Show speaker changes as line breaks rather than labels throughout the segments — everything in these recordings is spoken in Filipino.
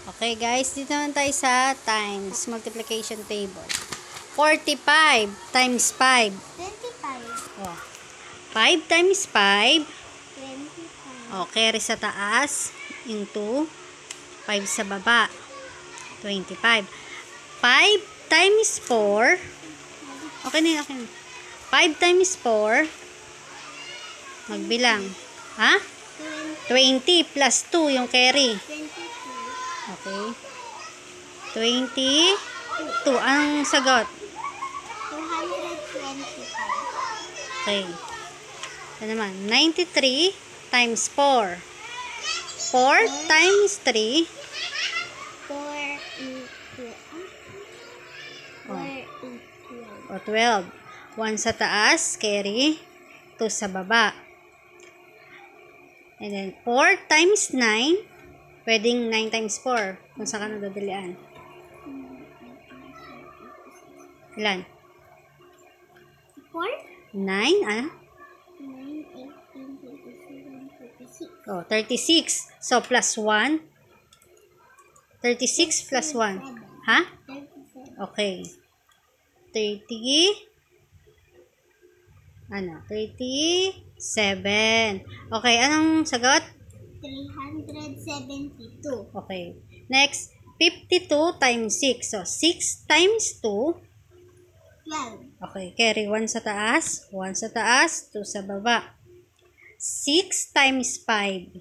Okay guys, dito naman tayo sa times multiplication table. 45 times 5.
25.
Oh. 5 times 5.
25.
Oh, carry sa taas into 5 sa baba. 25. 5 times 4. Okay na, okay na. 5 times 4. Magbilang. Ha? 20 plus 2 yung carry.
22.
Okay. 22. Ang sagot?
225.
Okay. Ito naman. 93 times 4. 4 times 3.
4
O 12. 1 sa taas, carry. 2 sa baba. And then, 4 times 9. Pwedeng 9 times 4. Kung saan ka nadadalian. Ilan?
4?
9,
9, 18, 27, 36.
Oh, 36. So, plus 1. 36 plus 1. Ha?
37.
Okay. 37. Okay, anong sagot?
372.
Okay. Next, 52 times 6. So, 6 times 2.
12.
Okay, carry 1 sa taas, 1 sa taas, 2 sa baba. 6 times 5.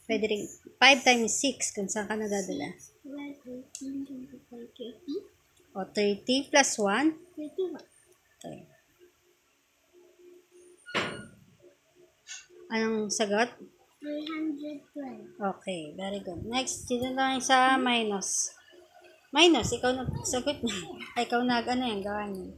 Pwede rin, 5 times 6 kung saan ka nadadala.
12, 18, 25, 30.
O, 30 plus 1.
31.
Okay. Anong sagot?
312.
Okay, very good. Next, dito lang sa minus. Minus, ikaw nagsagot na. Ay, ikaw nag, ano yan, gawa niyo.